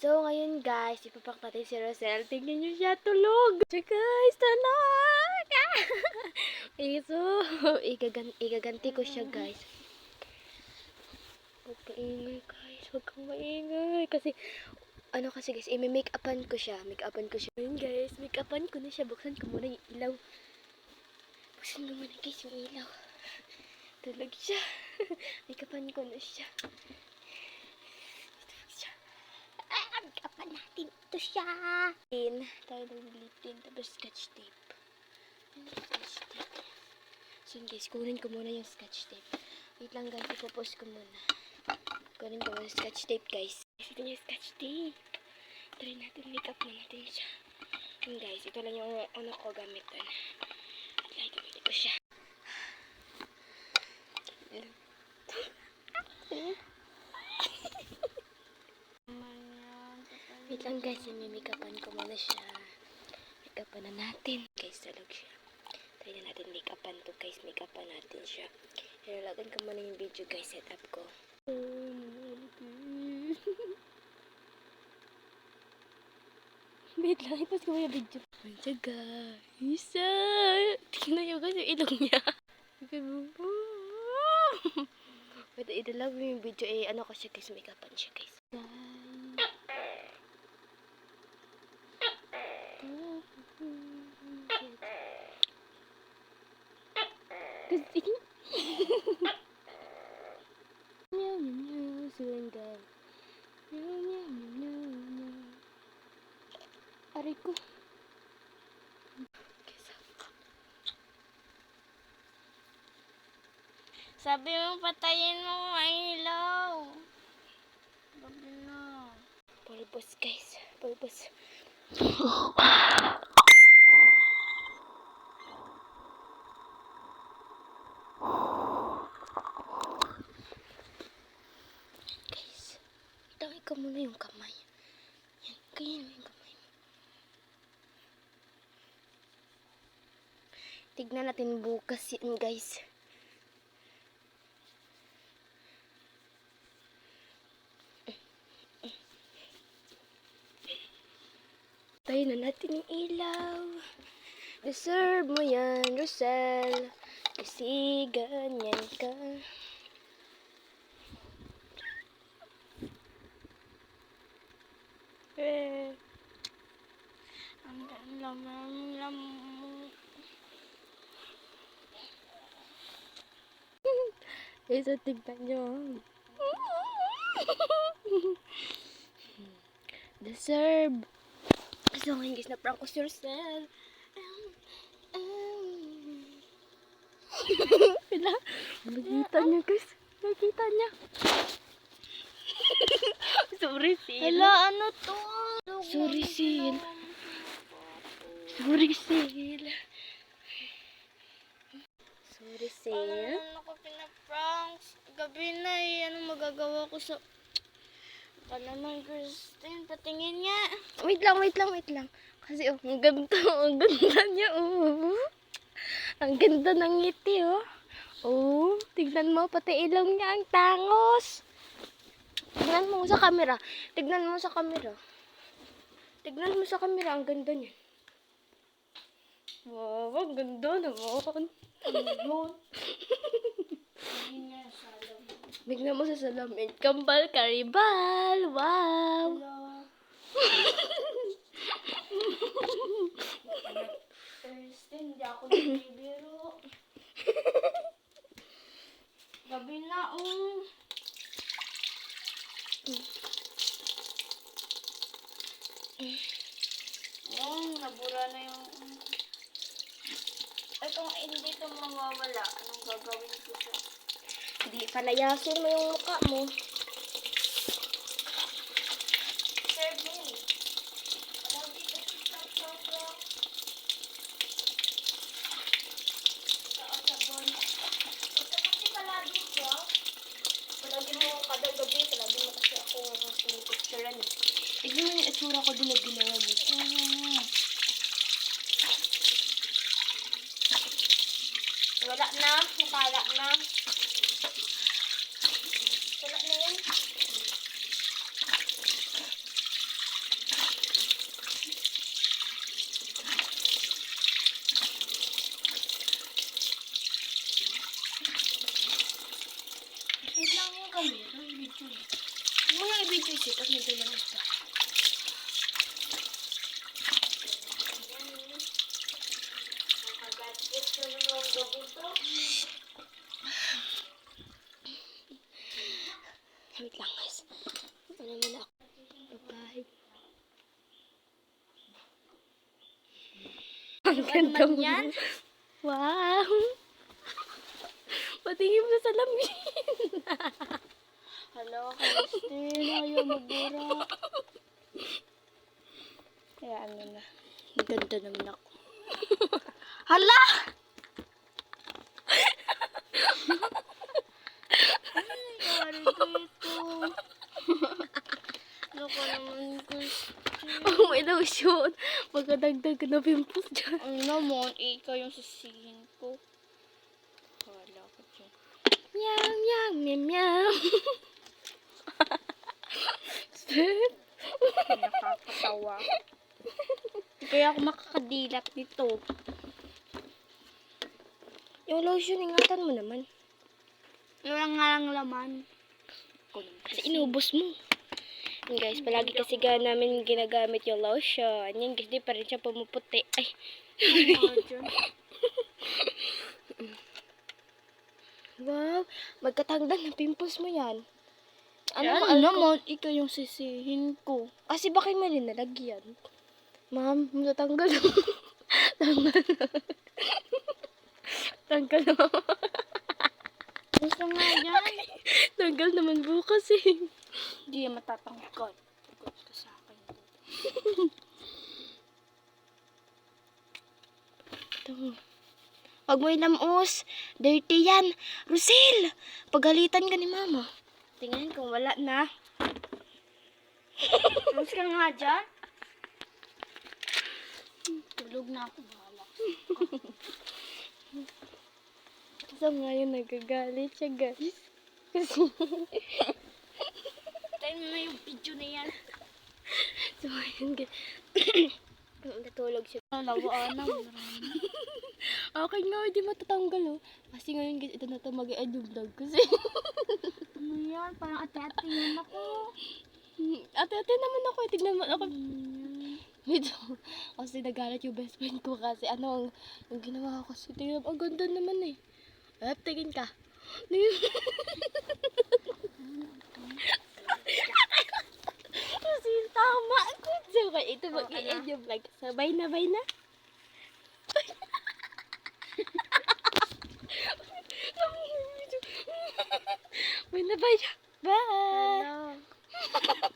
So, ngayon guys, ipapak natin si Rosel. Tingnan niyo siya, tulog! Siya guys, tulog! So, igaganti ko siya guys. Huwag maingay guys, huwag kang maingay. Kasi guys, make-upan ko siya. Ngayon guys, make-upan ko na siya. Buksan ko muna yung ilaw. Buksan ko muna guys yung ilaw. Tulog siya. Make-upan ko na siya. Make-upan natin ito siya. Tayo naglitin. Tapos scotch tape. Scotch tape. So guys, kunin ko muna yung scotch tape. Wait lang guys, ipopost ko muna. Kunin ko muna yung scotch tape guys. Ito yung scotch tape. Try natin, make-up na natin siya. Yun guys, ito lang yung ko gamitan. Gamitin ko siya. Wait lang guys, make-upan ko muna siya. Make-upan na natin. Guys, talog siya. Try na natin make-upan to guys. Make-upan natin siya. Ilalagan ko muna yung video guys. Setup ko. Wait lang, ipas ko yung video. Ayan siya guys. Tingnan nyo guys yung ilong niya. Wait, idalag mo yung video. Ko siya guys. Make-upan siya guys. Aray ko. Sabi mo patayin mo ang ilaw. Sabi na. Pulbos guys. Pulbos. Guys. Itawin ko muna yung kamay. Yan. Ganyan yung kamay mo. Tignan natin bukas yun guys. Tayo na natin yung ilaw. Deserve mo yan, Rosel. Kasi ganyan ka. Ang lam. Isa tignan nyo. Deserve. So ngayon guys, na-prank ko si Rosel. Nakita niya guys. Nakita niya. Sorry, Sil. Hala, ano to? Sorry, Sil. Sorry, Sil. Sorry, Sil. Ano ako pinapranks? Gabi na eh. Ano magagawa ko sa... Baka naman, Christine. Patingin niya. Wait lang. Kasi ang ganda niya, Ang ganda ng ngiti, tignan mo, pati ilong niya ang tangos. Tignan mo sa camera. Tignan mo sa camera, ang ganda niya. Wow, ang ganda naman. Tignan mo sa salamin. Kambal karibal. Wow. Christine, hindi ako nagbibiro. Gabi na, nabura na yung... Kung hindi ito mawawala, anong gagawin ko siya? Hindi, palayasin mo yung mukha mo. Serve me. Lagi kasi sa sabon. Ito kasi palagi siya. Palagi mo kada gabi, palagi mo kasi ako pinipicturean eh. Tignan mo yung itsura ko din na ginawa mo. Wala na, nakala na. Wala na yun. Naglalabas pa. Wait lang guys. Ano muna ako? Papahid. Ang ganda mo. yan? Wow! Patingin mo sa salamin. Hala, Christine, ayaw magbura. Kaya ano na. Ang ganda naman ako. Hala! Ay, gawin dito. Loko naman, Christine. Oh, may lotion. Magkadagdag ka na pimples dyan. Ano naman, ikaw yung sisihin ko. Hala ko dyan. Meow, meow, meow, meow. Step. Nakakatawa. Hindi kaya ako makakadilat dito. Yung lotion, ingatan mo naman. Wala nga lang laman. Kasi inubos mo. Yan guys, palagi kasi namin ginagamit yung lotion. Yan guys, di pa rin siya pumuputi. Ay. Wow, magkatanggal na pimples mo yan. Ano Ano mo, alam ko? naman, ikaw yung sisihin ko. Kasi baka may linalagyan. Ma'am, matatanggal na. Tanggal na. Tanggal na. Gusto nga yan. Tanggal naman bukas eh. Hindi yan matatanggal. Tanggal ka sa akin. Ito. Huwag mo ilamos. Dirty yan. Rusil! Pagalitan ka ni mama. Tingnan kung wala na. Gusto ka nga dyan? Tulog na ako. Bahala. Sa ngayon nagagalit siya guys. Kasi Tayo mo na yung video na yan. so ngayon guys. Natulog siya. Lawaan na. Okay nga, hindi matatanggal oh. Kasi ngayon guys, ito na ito mag-i-end yung vlog kasi. Ano yan? Parang ate-ate yan ako. Ate-ate naman ako. Tignan mo ako. Medyo, kasi nagalit yung best friend ko kasi ano, yung ginawa ko kasi tingnan mo, ang ganda naman eh. Tingin ka. Kasi tama ako. So, okay, ito mag-i-end yung vlog. So, bye na, bye na. Bye na, bye na. Bye! Hello.